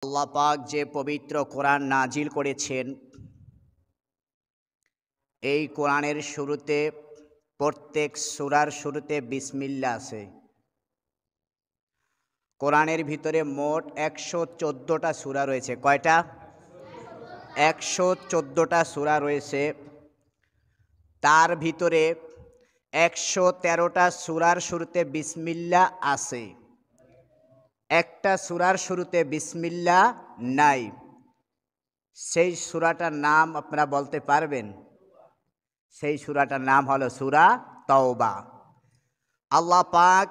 আল্লাহ পাক যে পবিত্র কোরআন নাজিল করেছেন, এই কোরআনের শুরুতে প্রত্যেক সূরার শুরুতে বিসমিল্লাহ আছে। কোরআনের ভিতরে মোট ১১৪টা সূরা রয়েছে। কয়টা? ১১৪টা সূরা রয়েছে। তার ভিতরে ১১৩টা সূরার শুরুতে বিসমিল্লাহ আছে, একটা সূরার শুরুতে বিসমিল্লাহ নাই। সেই সূরাটার নাম আপনারা বলতে পারবেন? সেই সূরাটার নাম হলো সূরা তাওবা। আল্লাহ পাক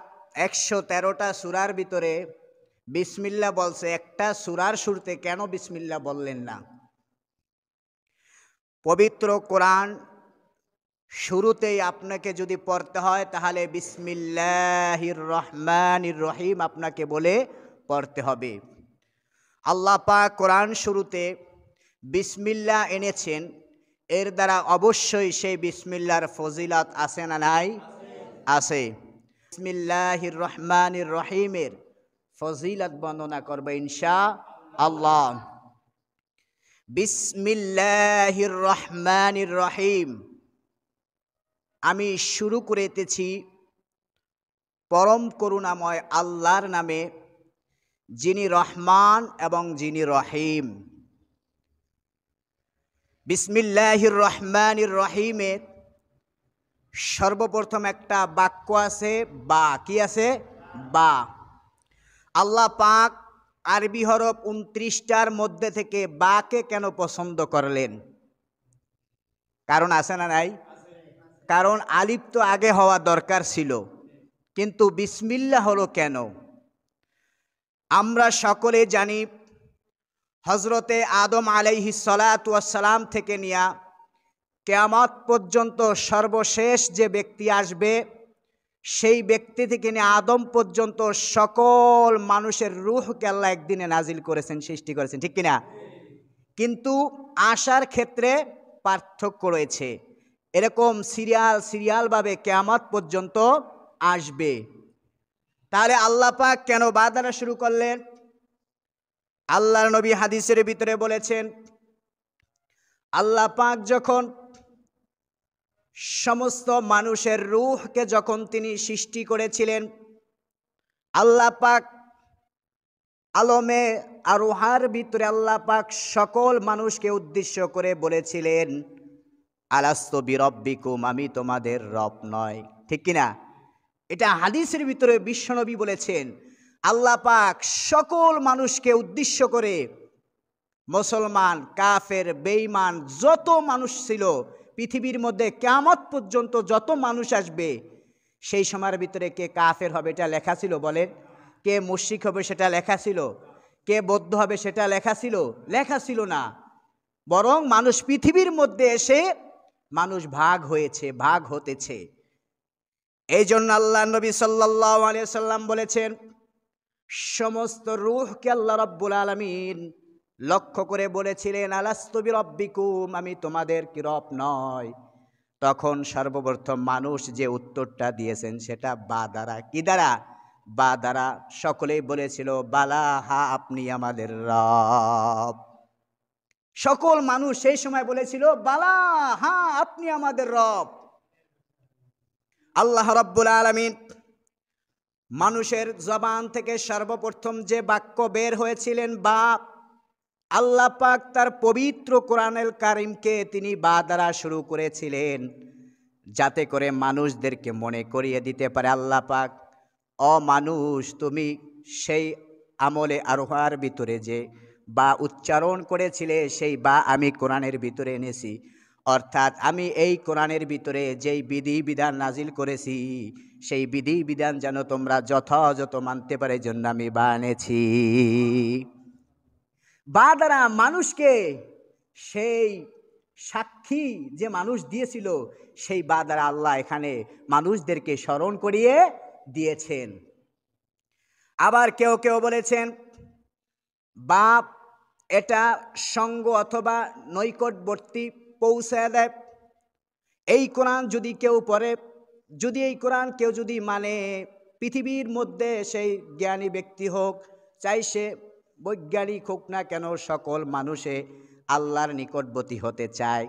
১১৩টা সূরার ভিতরে বিসমিল্লাহ বলছে, একটা সূরার শুরুতে কেন বিসমিল্লাহ বললেন না? পবিত্র কোরআন শুরুতেই আপনাকে যদি পড়তে হয় তাহলে বিসমিল্লাহির রহমানির রহিম আপনাকে বলে পড়তে হবে। আল্লাহ পাক কোরআন শুরুতে বিসমিল্লাহ এনেছেন, এর দ্বারা অবশ্যই সেই বিসমিল্লাহর ফজিলত আছে না নাই? আছে। বিসমিল্লাহির রহমানির রহিমের ফজিলত বর্ণনা করবে ইনশাআল্লাহ। বিসমিল্লাহির রহমানির রহিম, আমি শুরু করিতেছি পরম করুণাময় আল্লাহর নামে, যিনি রহমান এবং যিনি রহিম। বিসমিল্লাহির রহমানির রহিমে সর্বপ্রথম একটা বাক্য আছে, বা। কি আছে? বা। আল্লাহ পাক আরবি হরফ ২৯টার মধ্যে থেকে বাকে কেন পছন্দ করলেন? কারণ আছে না নাই? কারণ আলিফ তো আগে হওয়া দরকার ছিল, কিন্তু বিসমিল্লাহ হলো কেন? আমরা সকলে জানি হজরতে আদম আলাইহিস সালাতু ওয়াস সালাম থেকে নিয়া কিয়ামত পর্যন্ত সর্বশেষ যে ব্যক্তি আসবে, সেই ব্যক্তি থেকে নিয়ে আদম পর্যন্ত সকল মানুষের রূহকে আল্লাহ একদিনে নাজিল করেছেন, সৃষ্টি করেছেন, ঠিক কিনা? কিন্তু আসার ক্ষেত্রে পার্থক্য রয়েছে। এরকম সিরিয়ালভাবে কিয়ামত পর্যন্ত আসবে। তাহলে আল্লাহ পাক কেন বা দ্বারা শুরু করলেন? আল্লাহর নবী হাদিসের ভিতরে বলেছেন, আল্লাহ পাক যখন সমস্ত মানুষের রূহকে যখন তিনি সৃষ্টি করেছিলেন, আল্লাহ পাক আলমে আরোহার ভিতরে আল্লাহ পাক সকল মানুষকে উদ্দেশ্য করে বলেছিলেন, আলাস্তু বিরব্বিকুম, আমি তোমাদের রব নয়, ঠিক কিনা? এটা হাদিসের ভিতরে বিশ্বনবী বলেছেন। আল্লাহ পাক সকল মানুষকে উদ্দেশ্য করে, মুসলমান, কাফের, বেঈমান যত মানুষ ছিল পৃথিবীর মধ্যে, কিয়ামত পর্যন্ত যত মানুষ আসবে, সেই সময়ের ভিতরে কে কাফের হবে এটা লেখা ছিল? বলেন। কে মুশরিক হবে সেটা লেখা ছিল? কে বৌদ্ধ হবে সেটা লেখা ছিল? লেখা ছিল না। বরং মানুষ পৃথিবীর মধ্যে এসে মানুষ ভাগ হয়েছে, ভাগ হতেছে। এই জন্য আল্লাহ নবী সাল্লাল্লাহু আলাইহি সাল্লাম বলেছেন, সমস্ত রূহকে আল্লাহ রাব্বুল আলামিন লক্ষ্য করে বলেছিলেন, আলাস্তু বিরব্বিকুম, আমি তোমাদের কি রব নয়? তখন সর্বপ্রথম মানুষ যে উত্তরটা দিয়েছেন সেটা বা দ্বারা। কি দ্বারা? বা দ্বারা। সকলেই বলেছিল, বালা, হা, আপনি আমাদের রব। সকল মানুষ সেই সময় বলেছিল, বালা, হা, আপনি আমাদের রব। আল্লাহ রাব্বুল আলামিন মানুষের জবান থেকে সর্বপ্রথম যে বাক্য বের হয়েছিলেন, বা, আল্লাহ পাক তার পবিত্র কোরআনুল কারীমকে তিনি বা দ্বারা শুরু করেছিলেন, যাতে করে মানুষদেরকে মনে করিয়ে দিতে পারে, আল্লাহ পাক, ও মানুষ, তুমি সেই আমলে আরোহার ভিতরে যে বা উচ্চারণ করেছিলে, সেই বা আমি কোরআনের ভিতরে এনেছি। অর্থাৎ আমি এই কোরআনের ভিতরে যেই বিধিবিধান নাজিল করেছি, সেই বিধিবিধান যেন তোমরা যথাযথ মানতে পারে, জন্য আমি বা এনেছি। বা দ্বারা মানুষকে, সেই সাক্ষী যে মানুষ দিয়েছিল, সেই বা দ্বারা আল্লাহ এখানে মানুষদেরকে স্মরণ করিয়ে দিয়েছেন। আবার কেউ কেউ বলেছেন, বাপ এটা সঙ্গ অথবা নৈকটবর্তী পৌঁছায় দেয়। এই কোরআন যদি কেউ পড়ে, যদি এই কোরআন কেউ যদি মানে, পৃথিবীর মধ্যে সেই জ্ঞানী ব্যক্তি হোক, চাই সে বৈজ্ঞানিক হোক না কেন সকল মানুষে আল্লাহর নিকটবর্তী হতে চায়,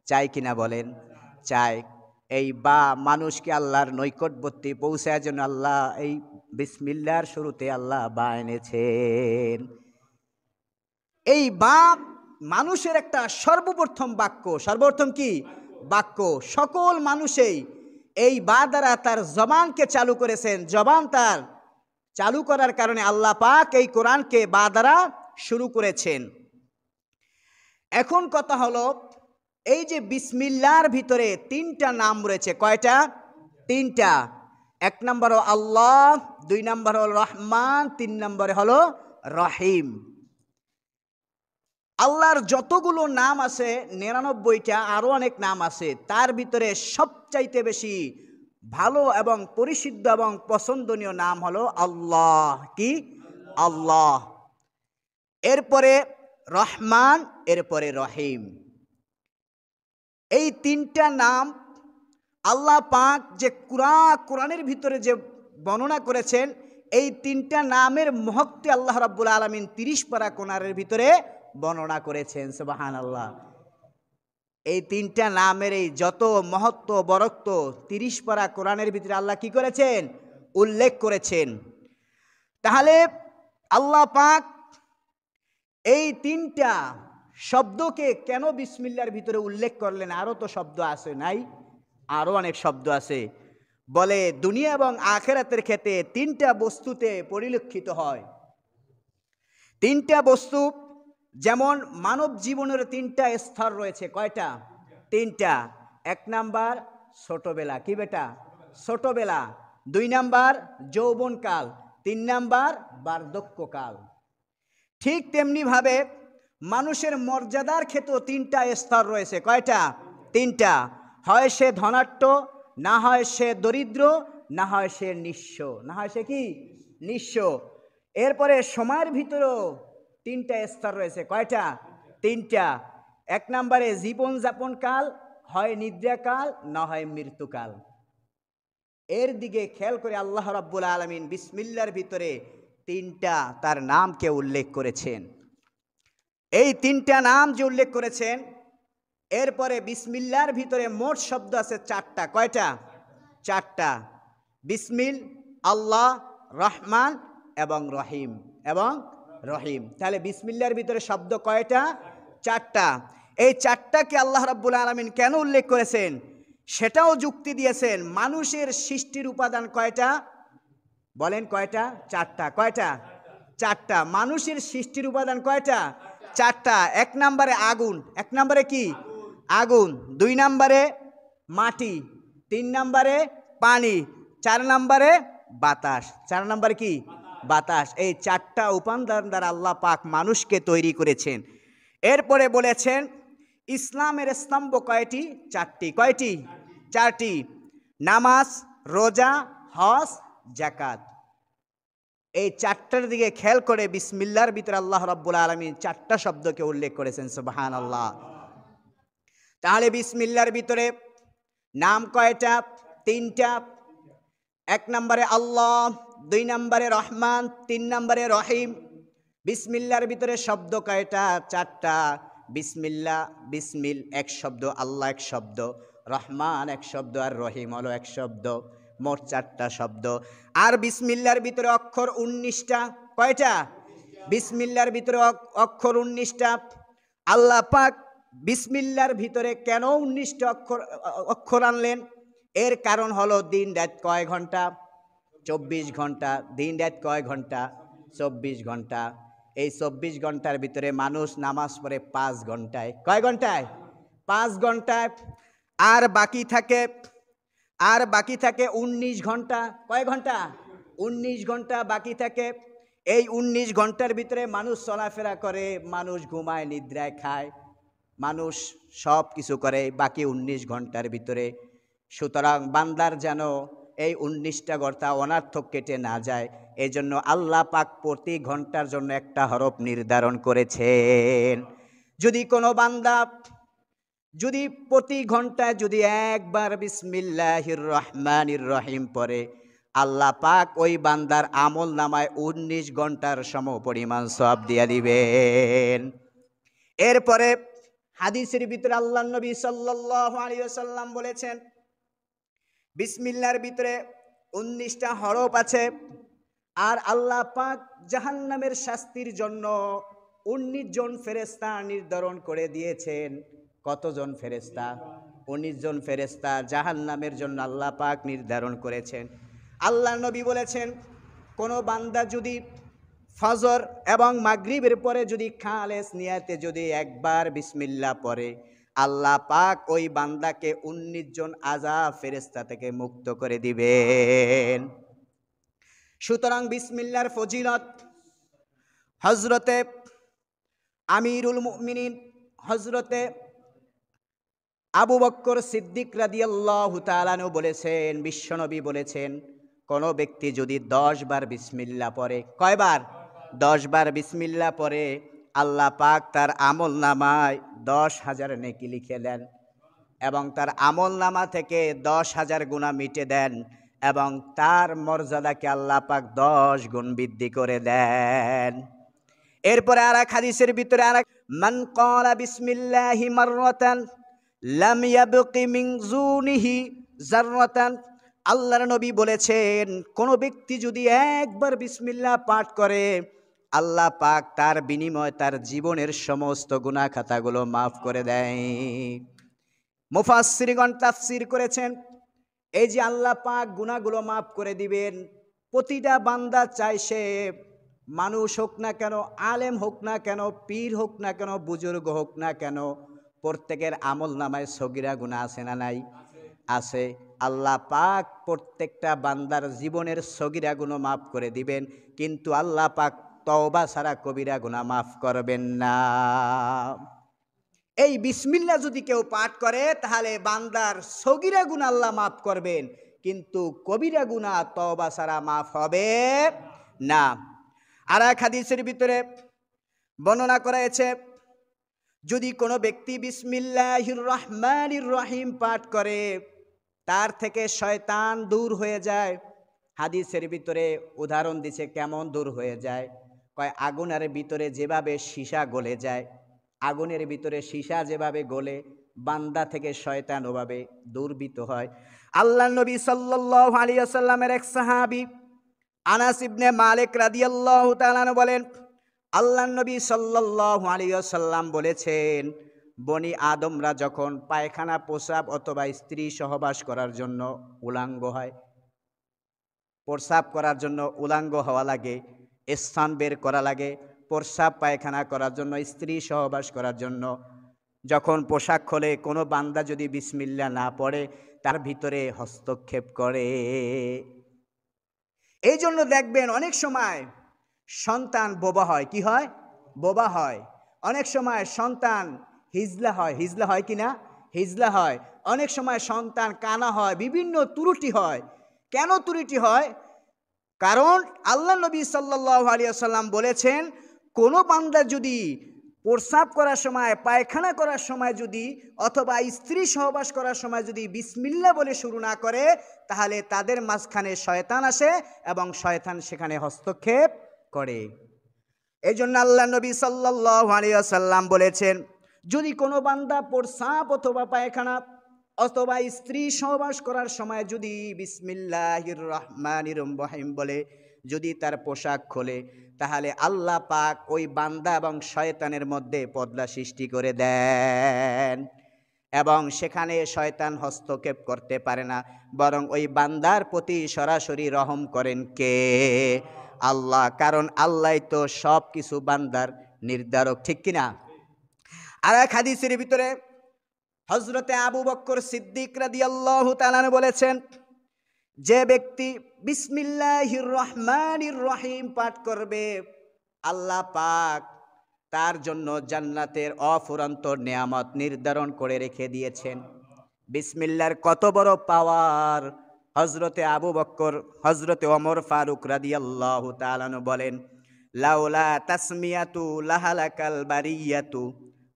চায় কিনা বলেন? চায়। এই বা মানুষকে আল্লাহর নৈকটবর্তী পৌঁছার জন্য আল্লাহ এই বিসমিল্লাহর শুরুতে আল্লাহ বা এনেছেন। এই বা মানুষের একটা সর্বপ্রথম বাক্য। সর্বপ্রথম কি বাক্য? সকল মানুষেই এই বা দ্বারা তার জবানকে চালু করেছেন। জবান তার চালু করার কারণে আল্লাহ পাক এই কোরআনকে বা দ্বারা শুরু করেছেন। এখন কথা হলো, এই যে বিসমিল্লাহর ভিতরে তিনটা নাম রয়েছে। কয়টা? তিনটা। এক নম্বর হলো আল্লাহ, দুই নম্বর হলো রহমান, তিন নম্বরে হলো রহিম। আল্লাহর যতগুলো নাম আছে 99টা, আরও অনেক নাম আছে, তার ভিতরে সবচাইতে বেশি ভালো এবং পরিশুদ্ধ এবং পছন্দনীয় নাম হলো আল্লাহ। কি? আল্লাহ। এরপরে রহমান, এরপরে রহিম। এই তিনটা নাম আল্লাহ পাক যে কোরআনের ভিতরে যে বর্ণনা করেছেন, এই তিনটা নামের মহত্বে আল্লাহ রাব্বুল আলামিন 30 পারা কোরআনের ভিতরে বর্ণনা করেছেন। সুবহানাল্লাহ। এই তিনটা নামের এই যত মহত্ব বরত্ব 30 পারা কোরআনের ভিতরে আল্লাহ কি করেছেন? উল্লেখ করেছেন। তাহলে আল্লাহ পাক এই তিনটা শব্দকে কেন বিসমিল্লাহর ভিতরে উল্লেখ করলেন? আরও তো শব্দ আছে, নাই? আরও অনেক শব্দ আছে। বলে দুনিয়া এবং আখিরাতের ক্ষেত্রে তিনটা বস্তুতে পরিলক্ষিত হয়। তিনটা বস্তু, যেমন মানব জীবনের তিনটা স্তর রয়েছে। কয়টা? তিনটা। এক নাম্বার ছোটবেলা। কি বেটা? ছোটবেলা। দুই নাম্বার যৌবনকাল, তিন নাম্বার বার্ধক্যকাল। ঠিক তেমনিভাবে মানুষের মর্যাদার ক্ষেত্রেও তিনটা স্তর রয়েছে। কয়টা? তিনটা। হয় সে ধনাঢ্য, না হয় সে দরিদ্র, না হয় সে নিঃস্ব। না হয় সে কি? নিঃস্ব। এরপরে সময়ের ভিতরেও তিনটা স্তর রয়েছে। কয়টা? তিনটা। এক নম্বরে জীবনযাপন কাল, হয় নিদ্রাকাল, না হয় মৃত্যুকাল। এর দিকে খেয়াল করে আল্লাহ রাব্বুল আলামিন বিসমিল্লাহর ভিতরে তিনটা তার নামকে উল্লেখ করেছেন। এই তিনটা নাম যে উল্লেখ করেছেন, এরপরে বিসমিল্লাহর ভিতরে মোট শব্দ আছে 4টা। কয়টা? 4টা। বিসমিল, আল্লাহ, রহমান এবং রহিম। এবং রহিম। তাহলে বিসমিল্লাহর ভিতরে শব্দ কয়টা? 4টা। এই 4টাকে আল্লাহ রাব্বুল আলামিন কেন উল্লেখ করেছেন সেটাও যুক্তি দিয়েছেন। মানুষের সৃষ্টির উপাদান কয়টা? বলেন কয়টা? 4টা। কয়টা? 4টা। মানুষের সৃষ্টির উপাদান কয়টা? 4টা। এক নম্বরে আগুন। এক নম্বরে কি? আগুন। দুই নম্বরে মাটি, তিন নম্বরে পানি, 4 নম্বরে বাতাস। 4 নম্বরে কি? বাতাস। এই 4টা উপাদান দ্বারা আল্লাহ পাক মানুষকে তৈরি করেছেন। এরপরে বলেছেন ইসলামের স্তম্ভ কয়টি? 4টি। কয়টি? 4টি। নামাজ, রোজা, হজ, যাকাত। এই 4টার দিকে খেয়াল করে বিসমিল্লাহর ভিতরে আল্লাহ রাব্বুল আলামিন 4টা শব্দকে উল্লেখ করেছেন। সুবহানাল্লাহ। তাহলে বিসমিল্লাহর ভিতরে নাম কয়টা? 3টা। এক নম্বরে আল্লাহ, দুই নম্বরে রহমান, তিন নম্বরে রহিম। বিসমিল্লাহর ভিতরে শব্দ কয়টা? 4টা। বিসমিল্লাহ, বিসমিল এক শব্দ, আল্লাহ এক শব্দ, রহমান এক শব্দ, আর রহিম হলো এক শব্দ। মোট 4টা শব্দ। আর বিসমিল্লাহর ভিতরে অক্ষর 19টা। কয়টা? বিসমিল্লাহর ভিতরে অক্ষর 19টা। আল্লাহ পাক বিসমিল্লাহর ভিতরে কেন 19টা অক্ষর আনলেন? এর কারণ হলো দিন রাত কয় ঘন্টা? 24 ঘন্টা। দিন রাত কয় ঘন্টা? 24 ঘন্টা। এই 24 ঘন্টার ভিতরে মানুষ নামাজ পড়ে 5 ঘন্টায়। কয় ঘন্টায়? 5 ঘন্টায়। আর বাকি থাকে 19 ঘন্টা। কয় ঘন্টা? 19 ঘন্টা বাকি থাকে। এই 19 ঘন্টার ভিতরে মানুষ চলাফেরা করে, মানুষ ঘুমায়, নিদ্রায়, খায়, মানুষ সব কিছু করে বাকি 19 ঘন্টার ভিতরে। সুতরাং বান্দার যেন এই 19টা ঘন্টা অনার্থক কেটে না যায়, এই জন্য আল্লাহ পাক প্রতি ঘন্টার জন্য একটা হরফ নির্ধারণ করেছেন। যদি কোনো বান্দা যদি প্রতি ঘন্টায় যদি একবার বিসমিল্লাহির রহমানির রহিম পড়ে, আল্লাহ পাক ওই বান্দার আমল নামায় 19 ঘন্টার সমপরিমাণ সওয়াব দিয়া দিবেন। এরপরে হাদিসের ভিতরে আল্লাহর নবী সাল্লাল্লাহু আলাইহি ওয়াসাল্লাম বলেছেন, বিসমিল্লাহর ভিতরে 19টা হরফ আছে, আর আল্লাহ পাক জাহান্নামের শাস্তির জন্য 19 জন ফেরেশতা নির্ধারণ করে দিয়েছেন। কতজন ফেরেশতা? 19 জন ফেরেশতা জাহান্নামের জন্য আল্লাহ পাক নির্ধারণ করেছেন। আল্লাহর নবী বলেছেন, কোনো বান্দা যদি ফজর এবং মাগরিবের পরে যদি খালেস নিয়াতে যদি একবার বিসমিল্লাহ পড়ে, আল্লাহ পাক ওই বান্দাকে 19 জন আযাব ফেরেশতা থেকে মুক্ত করে দিবেন। সুতরাং বিসমিল্লাহর ফজিলত হযরতে আমিরুল মুমিনিন হযরতে আবু বকর সিদ্দিক রাদিয়াল্লাহু তাআলা আনহু বলেছেন, বিশ্বনবী বলেছেন, কোনো ব্যক্তি যদি 10 বার বিসমিল্লাহ পড়ে, কয়বার? 10 বার বিসমিল্লাহ পড়ে, আল্লাহ পাক তার আমল নামায় 10,000 নেকি লিখে দেন এবং তার আমল নামা থেকে 10,000 গুনাহ মিটে দেন এবং তার মর্যাদাকে আল্লাহ পাক 10 গুণ বৃদ্ধি করে দেন। এরপরে আরেক হাদিসের ভিতরে আরেক, মান ক্বালা বিসমিল্লাহি মাররাতান লাম ইয়াবকি মিন জুনিহি যাররাতান। আল্লাহর নবী বলেছেন, কোন ব্যক্তি যদি একবার বিসমিল্লাহ পাঠ করে, আল্লাহ পাক তার বিনিময়ে তার জীবনের সমস্ত গুনাহ খাতাগুলো মাফ করে দেয়। মুফাসসিরগণ তাফসীর করেছেন, এই যে আল্লাহ পাক গুনাহগুলো মাফ করে দিবেন, প্রতিটা বান্দা চাই সে মানুষ হোক না কেন, আলেম হোক না কেন, পীর হোক না কেন, বুজুর্গ হোক না কেন, প্রত্যেকের আমল নামায় সগীরা গুনাহ আছে না নাই? আছে। আল্লাহ পাক প্রত্যেকটা বান্দার জীবনের সগীরা গুনাহ মাফ করে দিবেন, কিন্তু আল্লাহ পাক তওবা ছাড়া কবিরা গুনাহ মাফ করবেন না। এই বিসমিল্লাহ যদি কেউ পাঠ করে, তাহলে বান্দার সগীরা গুনাহ আল্লাহ মাফ করবেন, কিন্তু কবিরা গুনাহ তওবা ছাড়া মাফ হবে না। আর এক হাদিসের ভিতরে বর্ণনা করা হয়েছে, যদি কোনো ব্যক্তি বিসমিল্লাহির রহমানির রহিম পাঠ করে, তার থেকে শয়তান দূর হয়ে যায়। হাদিসের ভিতরে উদাহরণ দিছে, কেমন দূর হয়ে যায়? কয়, আগুনের ভিতরে যেভাবে সীসা গলে যায়, আগুনের ভিতরে সীসা যেভাবে গলে, বান্দা থেকে শয়তান ওভাবে দূরীভূত হয়। আল্লাহর নবী সাল্লাল্লাহু আলাইহি ওয়াসাল্লামের এক সাহাবী আনাস ইবনে মালিক রাদিয়াল্লাহু তাআলা আনহু বলেন, আল্লাহর নবী সাল্লাল্লাহু আলাইহি ওয়াসাল্লাম বলেছেন, বনি আদমরা যখন পায়খানা, প্রস্রাব অথবা স্ত্রী সহবাস করার জন্য উলাঙ্গ হয়, প্রস্রাব করার জন্য উলাঙ্গ হওয়া লাগে, স্থান বের করা লাগে, প্রস্রাব পায়খানা করার জন্য, স্ত্রী সহবাস করার জন্য যখন পোশাক খোলে, কোনো বান্দা যদি বিসমিল্লাহ না পড়ে, তার ভিতরে হস্তক্ষেপ করে। এই জন্য দেখবেন অনেক সময় সন্তান বোবা হয়। কি হয়? বোবা হয়। অনেক সময় সন্তান হিজলা হয়। হিজলা হয় কি না? হিজলা হয়। অনেক সময় সন্তান কানা হয়, বিভিন্ন ত্রুটি হয়। কেন ত্রুটি হয়? কারণ আল্লাহ নবী সাল্লাল্লাহু আলাইহি ওয়াসাল্লাম বলেছেন, কোনো বান্দা যদি প্রস্রাব করার সময়, পায়খানা করার সময় যদি, অথবা স্ত্রী সহবাস করার সময় যদি বিসমিল্লাহ বলে শুরু না করে, তাহলে তাদের মাঝখানে শয়তান আসে এবং শয়তান সেখানে হস্তক্ষেপ করে। এই জন্য আল্লাহ নবী সাল্লাল্লাহু আলাইহি ওয়াসাল্লাম বলেছেন, যদি কোনো বান্দা প্রস্রাব অথবা পায়খানা অথবা স্ত্রী সহবাস করার সময় যদি বিসমিল্লাহির রহমানির রহিম বলে যদি তার পোশাক খোলে, তাহলে আল্লাহ পাক ওই বান্দা এবং শয়তানের মধ্যে পর্দা সৃষ্টি করে দেন এবং সেখানে শয়তান হস্তক্ষেপ করতে পারে না, বরং ওই বান্দার প্রতি সরাসরি রহম করেন কে? আল্লাহ। কারণ আল্লাহই তো সব কিছু বান্দার নির্ধারক, ঠিক কিনা? আর এক হাদিসের ভিতরে হযরতে আবু বকর সিদ্দিক রাদিয়াল্লাহু তাআলা বলেছেন, যে ব্যক্তি বিসমিল্লাহির রহমানির রহিম পাঠ করবে, আল্লাহ পাক তার জন্য জান্নাতের অফুরন্ত নেয়ামত নির্ধারণ করে রেখে দিয়েছেন। বিসমিল্লাহর কত বড় পাওয়ার! হযরতে আবু বকর, হযরতে ওমর ফারুক রাদিয়াল্লাহু তাআলা বলেন, লাউলা তাসমিয়াতু লাহালাকাল বারিয়াতু।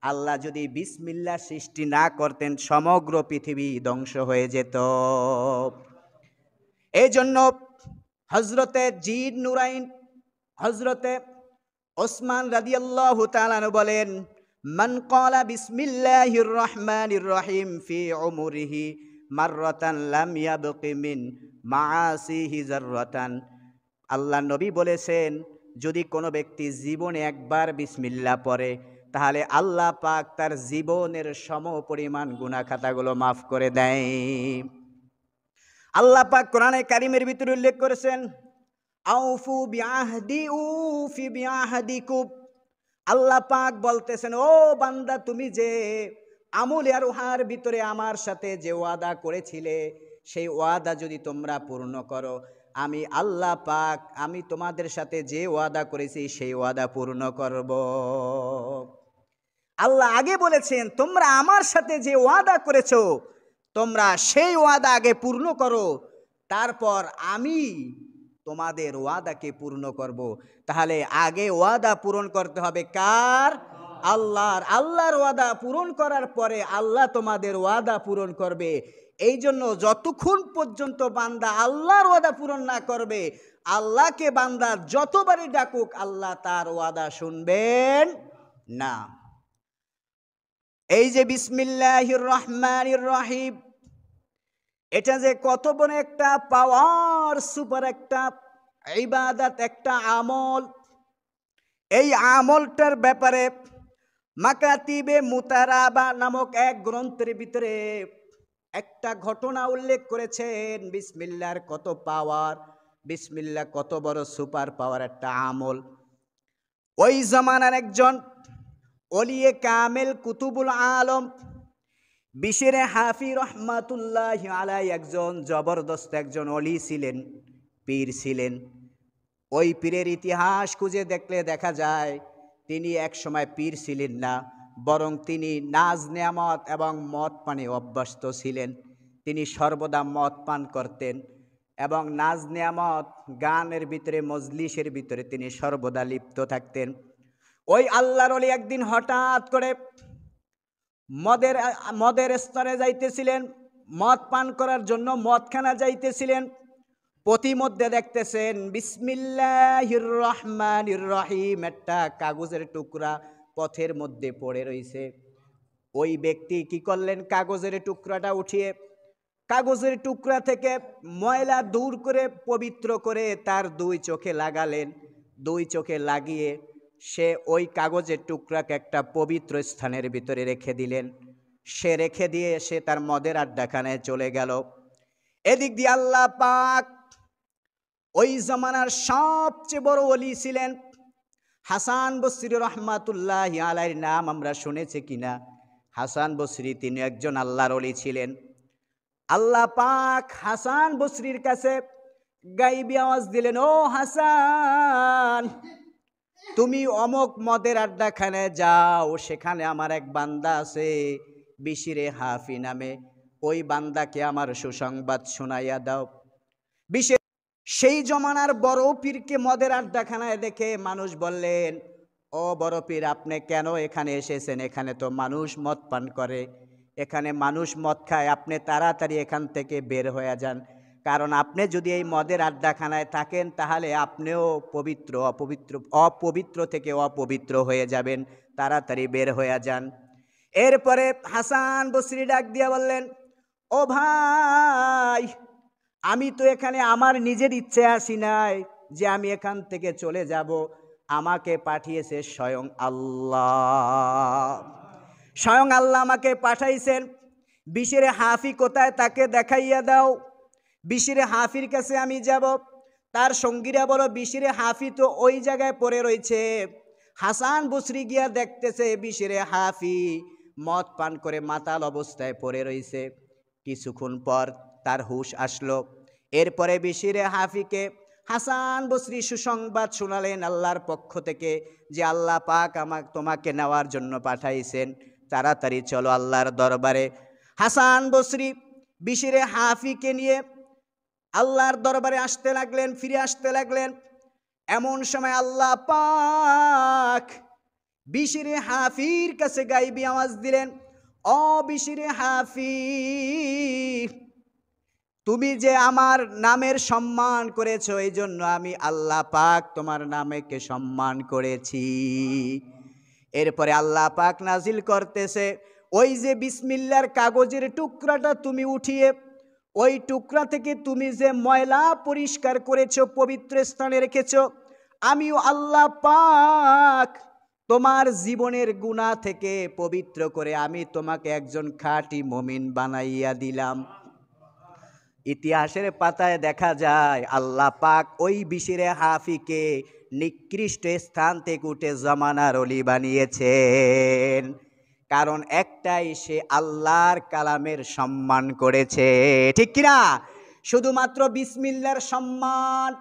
আল্লাহ যদি বিসমিল্লাহ সৃষ্টি না করতেন, সমগ্র পৃথিবী ধ্বংস হয়ে যেত। এই জন্য হযরতে জিন নুরাইন হযরতে ওসমান রাদিয়াল্লাহু তাআলা আনহু বলেন, মান ক্বালা বিসমিল্লাহির রহমানির রহিম ফি উমরিহি মাররাতান লাম ইয়াবকি মিন মাআসিহি যাররাতান। আল্লাহ নবী বলেছেন, যদি কোনো ব্যক্তি জীবনে একবার বিসমিল্লাহ পড়ে, তাহলে আল্লাহ পাক তার জীবনের সমপরিমাণ গুনাহ খাতাগুলো মাফ করে দেয়। আল্লাহ পাক কোরআনে কারিমের ভিতরে উল্লেখ করেছেন, আউফু বিআহদি উফি বিআহদিকুম। আল্লাহ পাক বলতেছেন, ও বান্দা, তুমি যে আমলে আর উহার ভিতরে আমার সাথে যে ওয়াদা করেছিলে, সেই ওয়াদা যদি তোমরা পূর্ণ করো, আমি আল্লাহ পাক আমি তোমাদের সাথে যে ওয়াদা করেছি সেই ওয়াদা পূর্ণ করব। আল্লাহ আগে বলেছেন, তোমরা আমার সাথে যে ওয়াদা করেছো তোমরা সেই ওয়াদা আগে পূর্ণ করো, তারপর আমি তোমাদের ওয়াদাকে পূর্ণ করব। তাহলে আগে ওয়াদা পূরণ করতে হবে কার? আল্লাহর। আল্লাহর ওয়াদা পূরণ করার পরে আল্লাহ তোমাদের ওয়াদা পূরণ করবে। এই জন্য যতক্ষণ পর্যন্ত বান্দা আল্লাহর ওয়াদা পূরণ না করবে, আল্লাহকে বান্দা যতবারই ডাকুক আল্লাহ তার ওয়াদা শুনবেন না। এই যে বিসমিল্লাহির রহমানির রহিম, এটা যে কত বড় একটা পাওয়ার, সুপার একটা ইবাদত, একটা আমল। এই আমলটার ব্যাপারে মাকাতিবে মুতারাবা নামক এক গ্রন্থের ভিতরে একটা ঘটনা উল্লেখ করেছেন। বিসমিল্লাহর কত পাওয়ার, বিসমিল্লাহ কত বড় সুপার পাওয়ার একটা আমল। ওই জামানার একজন ওলিয়ে কামেল কুতুবুল আলম বিশিরে হাফি রহমাতুল্লাহ আলাই একজন জবরদস্ত একজন অলি ছিলেন, পীর ছিলেন। ওই পীরের ইতিহাস খুঁজে দেখলে দেখা যায় তিনি এক সময় পীর ছিলেন না, বরং তিনি নাজ নেয়ামত এবং মদ পানে অভ্যস্ত ছিলেন। তিনি সর্বদা মদ পান করতেন এবং নাজ নেয়ামত গানের ভিতরে, মজলিসের ভিতরে তিনি সর্বদা লিপ্ত থাকতেন। ওই আল্লাহর ওলি একদিন হঠাৎ করে মদের স্তরে যাইতেছিলেন, মদ পান করার জন্য মদখানা যাইতেছিলেন। পথিমধ্যে দেখতেছেন বিসমিল্লাহির রহমানির রহিম একটা কাগজের টুকরা পথের মধ্যে পড়ে রয়েছে। ওই ব্যক্তি কি করলেন, কাগজের টুকরাটা উঠিয়ে কাগজের টুকরা থেকে ময়লা দূর করে পবিত্র করে তার দুই চোখে লাগালেন। দুই চোখে লাগিয়ে সে ওই কাগজের টুকরাকে একটা পবিত্র স্থানের ভিতরে রেখে দিলেন। সে রেখে দিয়ে সে তার মদের আড্ডাখানায় চলে গেল। এদিক দিয়ে আল্লাহ পাক ওই জামানার সবচেয়ে বড় ওলি ছিলেন হাসান বসরি রহমাতুল্লাহ আলাইহির নাম আমরা শুনেছি কিনা? হাসান বসরি তিনি একজন আল্লাহর ওলি ছিলেন। আল্লাহ পাক হাসান বসরির কাছে গাইবি আওয়াজ দিলেন, ও হাসান, তুমি অমক মদের আড্ডাখানায় যাও, সেখানে আমার এক বান্দা আছে বিশিরে হাফি নামে, ওই বান্দাকে আমার সুসংবাদ শোনাইয়া দাও। বিশেষ সেই জমানার বড় পীরকে মদের আড্ডাখানায় দেখে মানুষ বললেন, ও বড় পীর, আপনি কেন এখানে এসেছেন? এখানে তো মানুষ মদ পান করে, এখানে মানুষ মদ খায়, আপনি তাড়াতাড়ি এখান থেকে বের হয়ে যান। কারণ আপনি যদি এই মদের আড্ডাখানায় থাকেন তাহলে আপনিও অপবিত্র থেকে অপবিত্র হয়ে যাবেন, তাড়াতাড়ি বের হয়ে যান। এরপরে হাসান বসরি ডাক দিয়া বললেন, ও ভাই, আমি তো এখানে আমার নিজের ইচ্ছে আসি নাই যে আমি এখান থেকে চলে যাব, আমাকে পাঠিয়েছে স্বয়ং আল্লাহ। স্বয়ং আল্লাহ আমাকে পাঠাইছেন। বিশিরে হাফি কোথায় তাকে দেখাইয়া দাও। বিশিরে হাফির কাছে আমি যাব। তার সঙ্গীরা বলো, বিশিরে হাফি তো ওই জায়গায় পড়ে রয়েছে। হাসান বসরি গিয়া দেখতেছে বিশিরে হাফি মদ পান করে মাতাল অবস্থায় পড়ে রয়েছে। কিছুক্ষণ পর তার হুশ আসলো। এরপরে বিশিরে হাফিকে হাসান বসরি সুসংবাদ শোনালেন আল্লাহর পক্ষ থেকে যে আল্লাহ পাক তোমাকে নেওয়ার জন্য পাঠাইছেন, তাড়াতাড়ি চলো আল্লাহর দরবারে। হাসান বসরি বিশিরে হাফিকে নিয়ে আল্লাহর দরবারে আসতে লাগলেন, ফিরে আসতে লাগলেন। এমন সময় আল্লাহ পাক বিশিরে হাফির কাছে গাইবি আওয়াজ দিলেন, ও বিশিরে হাফি, তুমি যে আমার নামের সম্মান করেছো, এই জন্য আমি আল্লাহ পাক তোমার নামকে সম্মান করেছি। এরপরে আল্লাহ পাক নাজিল করতেছে, ওই যে বিসমিল্লার কাগজের টুকরাটা তুমি উঠিয়ে ওই টুকরা থেকে তুমি যে ময়লা পরিষ্কার করেছো, পবিত্র স্থানে রেখেছো, আমিও আল্লাহ পাক তোমার জীবনের গুনাহ থেকে পবিত্র করে আমি তোমাকে একজন খাঁটি মুমিন বানাইয়া দিলাম। ইতিহাসের পাতায় দেখা যায় আল্লাহ পাক ওই বিশিরে হাফিকে নিকৃষ্ট স্থান থেকে উঠে জমানার অলি বানিয়েছেন। কারণ একটাই, সে আল্লাহর কালামের সম্মান করেছে, ঠিক কিনা? শুধুমাত্র বিসমিল্লার সম্মান,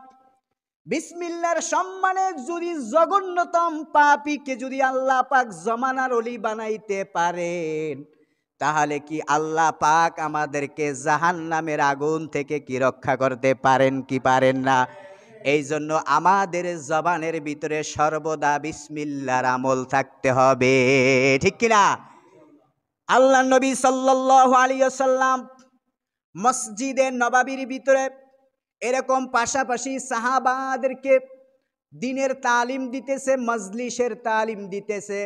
বিসমিল্লার সম্মানে যদি জঘন্যতম পাপীকে যদি আল্লাহ পাক জমানার অলি বানাইতে পারেন, তাহলে কি আল্লাহ পাক আমাদেরকে জাহান্নামের আগুন থেকে কি রক্ষা করতে পারেন কি পারেন না? এই জন্য আমাদের জবানের ভিতরে সর্বদা বিসমিল্লাহর আমল থাকতে হবে, ঠিক কিনা? আল্লাহ নবী সাল্লাল্লাহু আলাইহি ওয়াসাল্লাম মসজিদে নববীর ভিতরে এরকম পাশাপাশি সাহাবাদেরকে দ্বীনের তালিম দিতেছে, মজলিসের তালিম দিতেছে।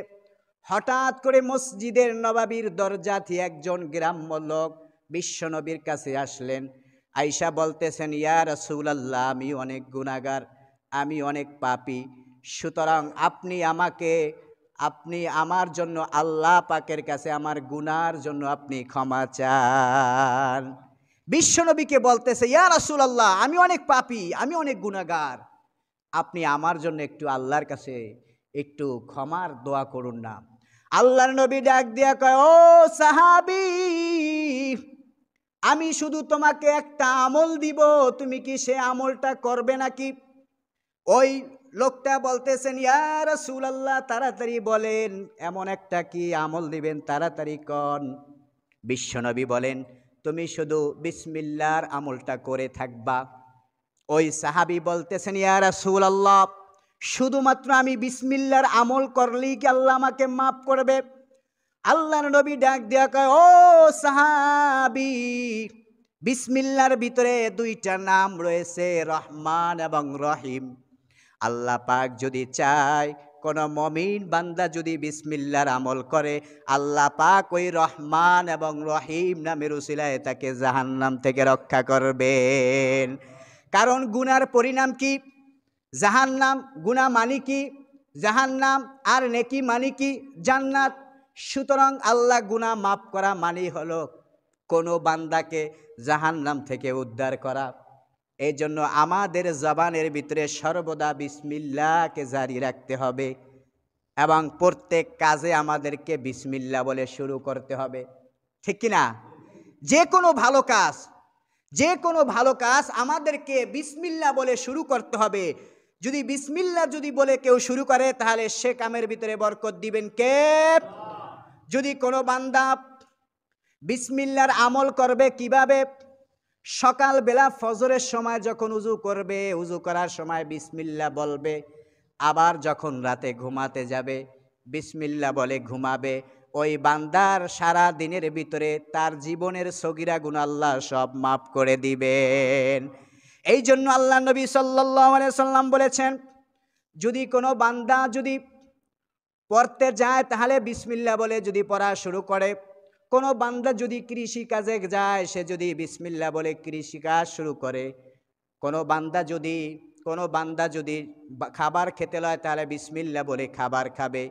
হঠাৎ করে মসজিদের নববীর দরজা থেকে একজন গ্রাম্য লোক বিশ্বনবীর কাছে আসলেন। আয়েশা বলতেছেন, ইয়া রাসূলুল্লাহ, আমি অনেক গুনাহগার, আমি অনেক পাপী, সুতরাং আপনি আমার জন্য আল্লাহ পাকের কাছে আমার গুনার জন্য আপনি ক্ষমা চান। বিশ্বনবীকে বলতেছে, ইয়া রাসূলুল্লাহ, আমি অনেক পাপী, আমি অনেক গুনাহগার, আপনি আমার জন্য একটু আল্লাহর কাছে একটু ক্ষমার দোয়া করুন না। আল্লাহর নবী ডাক দিয়া কয়, ও সাহাবী, আমি শুধু তোমাকে একটা আমল দিব, তুমি কি সে আমলটা করবে নাকি? ওই লোকটা বলতেছেন, ইয়া রাসূলুল্লাহ, তাড়াতাড়ি বলেন, এমন একটা কি আমল দিবেন, তাড়াতাড়ি কন। বিশ্বনবী বলেন, তুমি শুধু বিসমিল্লাহর আমলটা করে থাকবা। ওই সাহাবী বলতেছেন, ইয়া রাসূলুল্লাহ, শুধুমাত্র আমি বিসমিল্লাহর আমল করলেই কি আল্লাহ আমাকে মাফ করবে? আল্লাহর নবী ডাক দিয়া কয়, ও সাহাবী, বিসমিল্লাহর ভিতরে দুইটা নাম রয়েছে, রহমান এবং রহিম। আল্লাহ পাক যদি চায়, কোন মমিন বান্দা যদি বিসমিল্লাহর আমল করে, আল্লাহ পাক ওই রহমান এবং রহিম নামের উসিলায় তাকে জাহান্নাম থেকে রক্ষা করবেন। কারণ গুনার পরিণাম কি? জাহান্নাম। গুনাহ মানে কি? জাহান্নাম। আর নেকি মানে কি? জান্নাত। সুতরাং আল্লাহ গুনাহ মাফ করা মানে হলো কোনো বান্দাকে জাহান্নাম থেকে উদ্ধার করা। এই জন্য আমাদের জবানের ভিতরে সর্বদা বিসমিল্লাহকে জারি রাখতে হবে এবং প্রত্যেক কাজে আমাদেরকে বিসমিল্লাহ বলে শুরু করতে হবে, ঠিক কিনা? যে কোনো ভালো কাজ আমাদেরকে বিসমিল্লাহ বলে শুরু করতে হবে। যদি বিসমিল্লাহ বলে কেউ শুরু করে, তাহলে সে কামের ভিতরে বরকত দিবেন কে? যদি কোনো বান্দা বিসমিল্লাহর আমল করবে কিভাবে? সকালবেলা ফজরের সময় যখন উজু করবে, উজু করার সময় বিসমিল্লাহ বলবে। আবার যখন রাতে ঘুমাতে যাবে বিসমিল্লাহ বলে ঘুমাবে। ওই বান্দার সারা দিনের ভিতরে তার জীবনের সগীরা গুনাহ আল্লাহ সব মাফ করে দিবেন। এই জন্য আল্লাহ নবী সাল্লাল্লাহু আলাইহি সাল্লাম বলেছেন, যদি কোনো বান্দা যদি পড়তে যায় তাহলে বিসমিল্লাহ বলে যদি পড়া শুরু করে। কোনো বান্দা যদি কৃষি কাজে যায়, সে যদি বিসমিল্লাহ বলে কৃষিকাজ শুরু করে। কোনো বান্দা যদি খাবার খেতে লয়, তাহলে বিসমিল্লাহ বলে খাবার খাবে।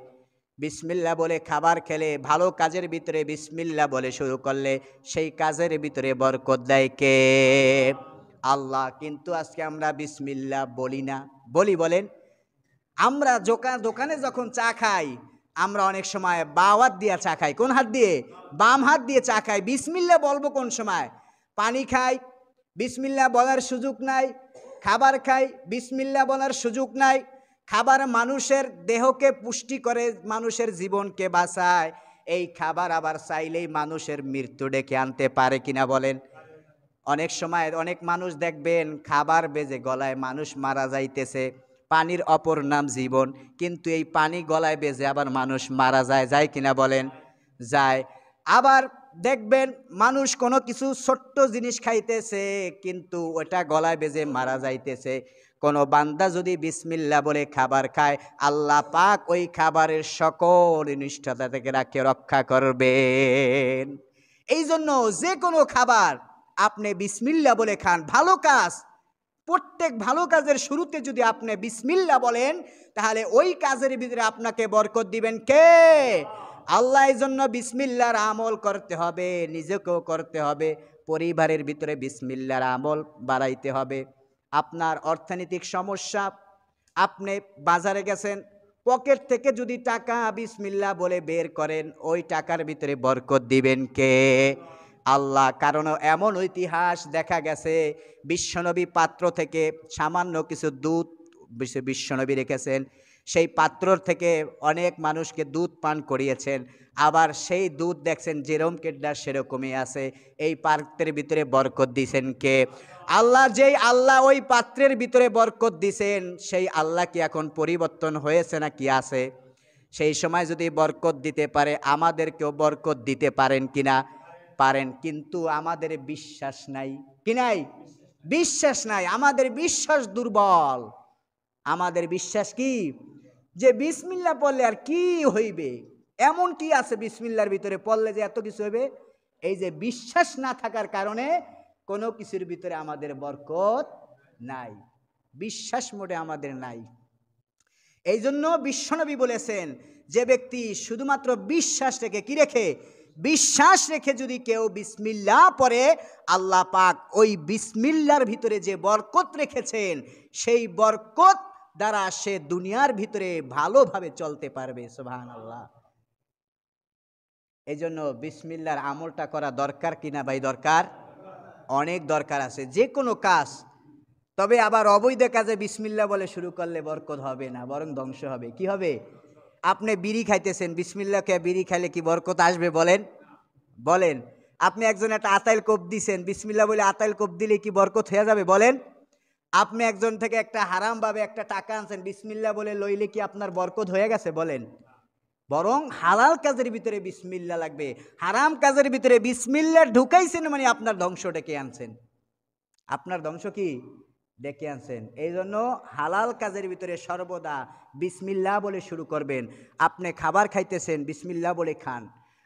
বিসমিল্লাহ বলে খাবার খেলে, ভালো কাজের ভিতরে বিসমিল্লাহ বলে শুরু করলে সেই কাজের ভিতরে বরকত দেয় কে? আল্লাহ। কিন্তু আজকে আমরা বিসমিল্লাহ বলি না। বলেন? আমরা দোকানে যখন চা খাই, আমরা অনেক সময় বাম হাত দিয়ে চা খাই। কোন হাত দিয়ে? বাম হাত দিয়ে চা খাই। বিসমিল্লাহ বলবো কোন সময়? পানি খাই, বিসমিল্লাহ বলার সুযোগ নাই। খাবার খাই, বিসমিল্লাহ বলার সুযোগ নাই। খাবার মানুষের দেহকে পুষ্টি করে, মানুষের জীবনকে বাঁচায়। এই খাবার আবার চাইলেই মানুষের মৃত্যু ডেকে আনতে পারে কিনা বলেন? অনেক সময় অনেক মানুষ দেখবেন খাবার বেজে গলায় মানুষ মারা যাইতেছে। পানির অপর নাম জীবন, কিন্তু এই পানি গলায় বেজে আবার মানুষ মারা যায় কিনা বলেন? যায়। আবার দেখবেন মানুষ কোনো কিছু ছোট্ট জিনিস খাইতেছে কিন্তু ওটা গলায় বেজে মারা যাইতেছে। কোনো বান্দা যদি বিসমিল্লাহ বলে খাবার খায়, আল্লাহ পাক ওই খাবারের সকল অনিষ্টতা থেকে রক্ষা করবেন। এই জন্য যে কোনো খাবার আপনি বিসমিল্লাহ বলে খান, ভালো কাজ, প্রত্যেক ভালো কাজের শুরুতে যদি আপনি বিসমিল্লাহ বলেন, তাহলে ওই কাজের ভিতরে আপনাকে বরকত দিবেন কে? আল্লাহ। এই জন্য বিসমিল্লাহর আমল করতে হবে, নিজেকেও করতে হবে, পরিবারের ভিতরে বিসমিল্লাহর আমল বাড়াইতে হবে। আপনার অর্থনৈতিক সমস্যা, আপনি বাজারে গেছেন, পকেট থেকে যদি টাকা বিসমিল্লাহ বলে বের করেন, ওই টাকার ভিতরে বরকত দিবেন কে? আল্লাহ। কারণ এমন ইতিহাস দেখা গেছে, বিশ্বনবী পাত্র থেকে সামান্য কিছু দুধ বিশ্বনবী রেখেছেন, সেই পাত্রর থেকে অনেক মানুষকে দুধ পান করিয়েছেন। আবার সেই দুধ দেখছেন যেরকম কেডা সেরকমই আছে। এই পাত্রের ভিতরে বরকত দিছেন কে? আল্লাহ। যেই আল্লাহ ওই পাত্রের ভিতরে বরকত দিছেন, সেই আল্লাহ কি এখন পরিবর্তন হয়েছে না কি আছে? সেই সময় যদি বরকত দিতে পারে, আমাদেরকেও বরকত দিতে পারেন কিনা? পারেন। কিন্তু আমাদের বিশ্বাস নাই, কি নাই? বিশ্বাস নাই। আমাদের বিশ্বাস দুর্বল। আমাদের বিশ্বাস কি? যে বিসমিল্লাহ পড়লে আর কি হইবে, এমন কি আছে বিসমিল্লাহর ভিতরে পড়লে যে এত কিছু হইবে? এই যে বিশ্বাস না থাকার কারণে কোনো কিছুর ভিতরে আমাদের বরকত নাই, বিশ্বাস মোটে আমাদের নাই। এই জন্য বিশ্বনবী বলেছেন, যে ব্যক্তি শুধুমাত্র বিশ্বাস রেখে, কি রেখে? বিশ্বাস রেখে যদি কেউ বিসমিল্লাহ পড়ে, আল্লাহ পাক ওই বিসমিল্লাহর ভিতরে যে বরকত রেখেছেন, সেই বরকত দ্বারা সে দুনিয়ার ভিতরে ভালোভাবে চলতে পারবে। সুবহানাল্লাহ। এই জন্য বিসমিল্লাহর আমলটা করা দরকার কিনা ভাই? দরকার, অনেক দরকার আছে যে কোনো কাজ। তবে আবার অবৈধ কাজে বিসমিল্লাহ বলে শুরু করলে বরকত হবে না, বরং ধ্বংস হবে। কি হবে? আপনি বিড়ি খাইতেছেন, বিসমিল্লাহ কে বিড়ি খাইলে কি বরকত আসবে? বলেন, বলেন। আপনি একজন একটা আতাইল কোপ দিছেন, বিসমিল্লাহ বলে আতাইল কোপ দিলে কি বরকত হয়ে যাবে? বলেন। আপনি একজন থেকে একটা হারামভাবে একটা টাকা আনছেন, বিসমিল্লাহ বলে লইলে কি আপনার বরকত হয়ে গেছে? বলেন। বরং হালাল কাজের ভিতরে বিসমিল্লাহ লাগবে। হারাম কাজের ভিতরে বিসমিল্লাহ ঢুকাইছেন মানে আপনার ধ্বংস ডেকে আনছেন। আপনার ধ্বংস কি ডেকে আনছেন। এই জন্য হালাল কাজের ভিতরে সর্বদা বিসমিল্লাহ বলে শুরু করবেন। আপনি খাবার খাইতেছেন, বিসমিল্লাহ বলে খান।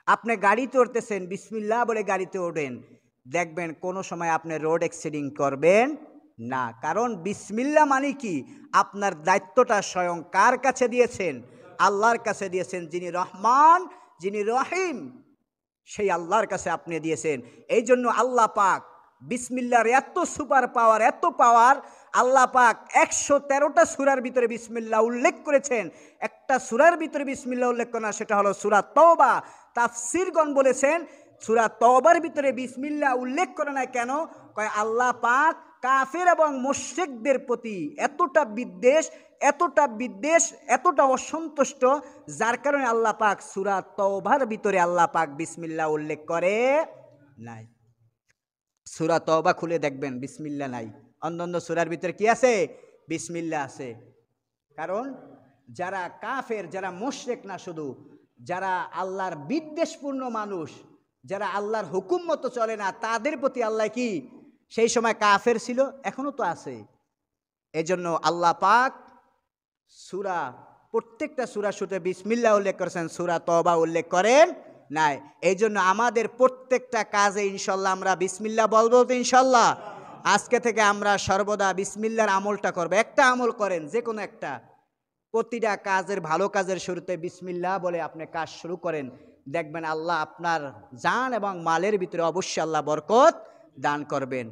আপনি গাড়িতে উঠতেছেন, বিসমিল্লাহ বলে গাড়িতে ওঠেন। দেখবেন কোনো সময় আপনি রোড অ্যাক্সিডেন্ট করবেন না। কারণ বিসমিল্লাহ মানে কি? আপনার দায়িত্বটা স্বয়ং কার কাছে দিয়েছেন? আল্লাহর কাছে দিয়েছেন, যিনি রহমান, যিনি রহিম, সেই আল্লাহর কাছে আপনি দিয়েছেন। এই জন্য আল্লাহ পাক বিসমিল্লাহর এত সুপার পাওয়ার, এত পাওয়ার, আল্লাহ পাক 113টা সূরার ভিতরে বিসমিল্লাহ উল্লেখ করেছেন। একটা সূরার ভিতরে বিসমিল্লাহ উল্লেখ করা, সেটা হলো সূরা তওবা। তাফসীরগণ বলেছেন সূরা তওবার ভিতরে বিসমিল্লাহ উল্লেখ করে না কেন? কয় আল্লাহ পাক কাফের এবং মুশরিকদের প্রতি এতটা বিদ্বেষ, এতটা বিদ্বেষ, এতটা অসন্তুষ্ট, যার কারণে আল্লাহ পাক সূরা তওবার ভিতরে আল্লাহ পাক বিসমিল্লাহ উল্লেখ করে নাই। সূরা তওবা খুলে দেখবেন বিসমিল্লাহ নাই। অন্যান্য সূরার ভিতরে কি আছে? বিসমিল্লাহ আছে। কারণ যারা কাফের, যারা মুশরিক না শুধু, যারা আল্লাহর বিদ্বেষপূর্ণ মানুষ, যারা আল্লাহর হুকুম মতো চলে না, তাদের প্রতি আল্লাহ কি সেই সময় কাফের ছিল, এখনো তো আছে। এজন্য আল্লাহ পাক সূরা, প্রত্যেকটা সূরা শুরুতে বিসমিল্লাহ উল্লেখ করেছেন, সূরা তওবা উল্লেখ করেন নাই। এই জন্য আমাদের প্রত্যেকটা কাজে ইনশাল্লাহ আমরা বিসমিল্লাহ বলবো তো ইনশাল্লাহ। আজকে থেকে আমরা সর্বদা বিসমিল্লাহর আমলটা করব। একটা আমল করেন, যে কোনো একটা, প্রতিটা কাজের, ভালো কাজের শুরুতে বিসমিল্লাহ বলে আপনি কাজ শুরু করেন, দেখবেন আল্লাহ আপনার জান এবং মালের ভিতরে অবশ্যই আল্লাহ বরকত দান করবেন।